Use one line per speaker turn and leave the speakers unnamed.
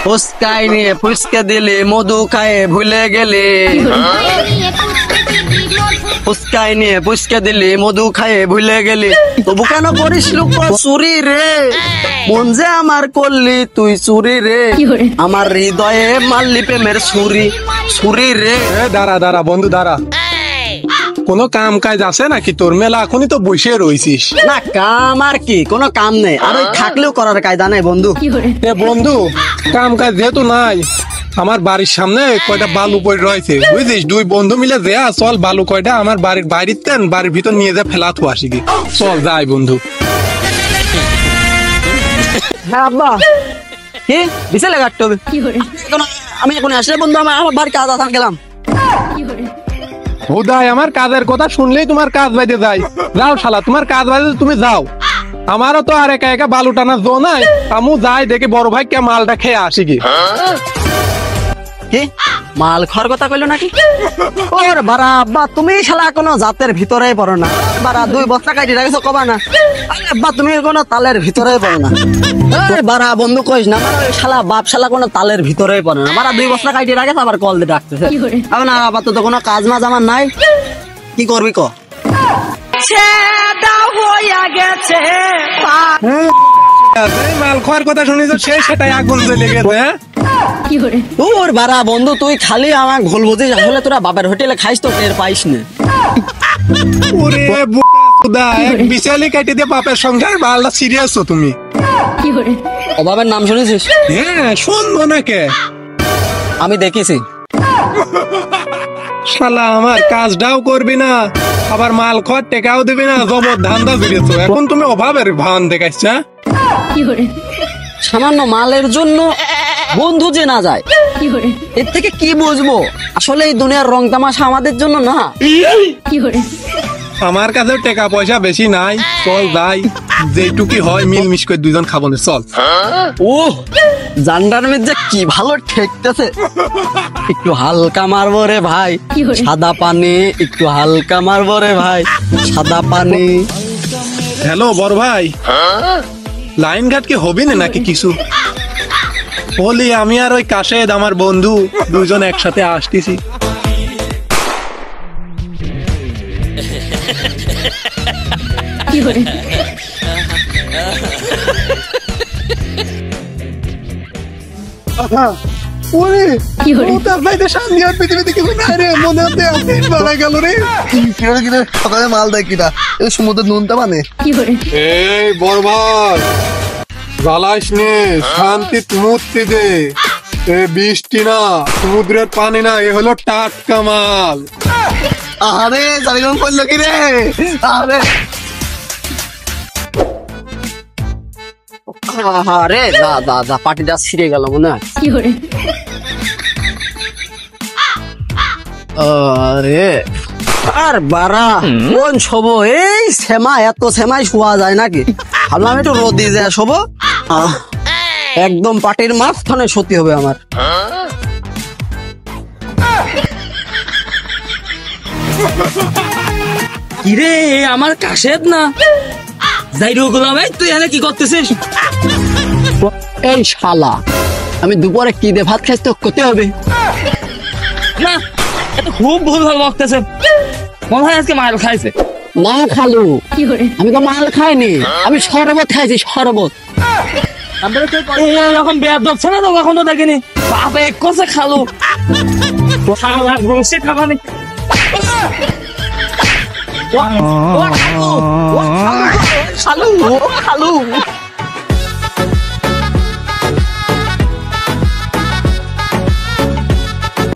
ফুসকাই নিয়ে ফুসকে দিলি মধু খায়ে ভুলে গেলি ফুসকাই নিয়ে ফুসকে দিলি মধু খায়ে ভুলে গেলি তবু কেন করিস লোক চুরি রে মন যে আমার করলি তুই চুরি রে আমার হৃদয়ে মারলি প্রেমের ছুরি ছুরি রে।
দাঁড়া দাঁড়া বন্ধু দাঁড়া, কোনো কাম কাজ আছে নাকি তোর? মেলা এখনই তো বসে রয়েছিস।
না কাম আর কি, কোনো কাম নেই, আর ওই থাকলেও করার কায়দা নাই বন্ধু।
এ বন্ধু, কাম কাজ যেহেতু নাই, আমার বাড়ির সামনে কয়টা বালু পড়ে রয়েছে বুঝছিস, দুই বন্ধু মিলে যা চল বালু কয়টা আমার বাড়ির বাইরেতে বাড়ির ভিতর নিয়ে যা ফেলা থু আসি কি, চল যাই বন্ধু।
হ্যাঁ আব্বা, কি বিশাল কাটতে হবে, আমি এখন আসলে বন্ধু আমার বাড়ির কাজ আসান গেলাম।
হুদাই আমার কাজের কথা শুনলেই তোমার কাজ বাইরে যায়, যাও শালা তোমার কাজ বাইরে তুমি যাও, আমারও তো আর একা একা বালু টানার জো নাই, আমু যাই দেখে বড় ভাই কে মালটা খেয়ে আসি কি।
কি মাল খাওয়ার কথা কইলো নাকি? ওর বাড়া আব্বা, তুমি শালা কোনো জাতের ভিতরেই পড়ো না, বাড়া 2 বস্তা কাটি রাখছো কবা না, আব্বা তুমি কোনো তালের ভিতরেই পড়ো না। বাড়া বন্ধু কইস না, আমার ওই শালা বাপ শালা কোনো তালের ভিতরেই পড়ে না, বাড়া 2 বস্তা কাটি রাখেছে আবার কল দিয়ে ডাকতেছে। আবার না আপাতত তো কোনো কাজ মাজ আমার নাই, কি করবি ক?
মাল খাওয়ার কথা শুনিস সেই সেটাই আগুন জ্বলে গেছে।
তোর বাড়া বন্ধু তুই খালি আমার ঘোল বুঝিস, আসলে তোরা বাপের হোটেলে খাইস তো টের পাইস না।
ওরে বুদা, এক বিশালি কাটি দিয়ে বাপের সংসার বালটা সিরিয়াস তো তুমি।
অভাবের নাম শুনেছিস?
হ্যাঁ শুনবো না কে,
আমি দেখেছি।
শালা আমার কাজটাও করবি না, আবার মাল খাওয়ার টেকাও দিবি না, জবর ধান্দা দিয়েছো, এখন তুমি অভাবের ভান দেখাইছ।
সামান্য মালের জন্য বন্ধু যে না যায়, এর থেকে কি বুঝবো? আসলে এই দুনিয়ার রং তামাশা আমাদের জন্য না।
আমার কাছে টাকা পয়সা বেশি নাই, চল যাই, যেটুকি হয় মিলমিশ করে 2জন খাবো না, চল।
ও জান্ডার মধ্যে কি ভালো ঠেকতেছে, একটু হালকা মারবো রে ভাই, সাদা পানি, একটু হালকা মারবো রে ভাই, সাদা পানি।
হ্যালো বড় ভাই, লাইন ঘাট কি হবি না নাকি কিছু? বলি আমি আর ওই কাশেদ আমার বন্ধু 2জন একসাথে আসতেছি।
সকালে মাল দেয় কিনা সমুদ্রের নুনটা মানে
এই বড় ভাই জ্বালাইস নে, শান্তি মূর্তি দে, এ বৃষ্টি না, সমুদ্রের পানি না, এ হলো টাটকা মাল।
আরে জানিলাম করলো কি রে, আরে
আরে দা পাটিটা ছিঁড়ে গেল মনে হয়। আরে আর বাড়া কোন শোভ, এই সেমা এত সেমাই শোয়া যায় নাকি? ভাবলাম একটু রোদি যায় শোভ, একদম পাটির মাঝখানে সত্যি হবে আমার।
কিরে আমার কাশেদ না যাইরো গোলাম, এই তুই এখানে কি করতেছিস?
এই শালা আমি দুপুরে কি দিয়ে ভাত খাইতে করতে হবে
না, এটা খুব ভুল ভাল বকতেছে, মনে হয় আজকে মাল খাইছে।
না খালু, আমি তো মাল খাইনি, আমি শরবত খাইছি, শরবত।
এরকম বেয়াদ হচ্ছে না তো কখন তো দেখিনি, বাপে এক কষে খালু খাবানি।
খালু খালু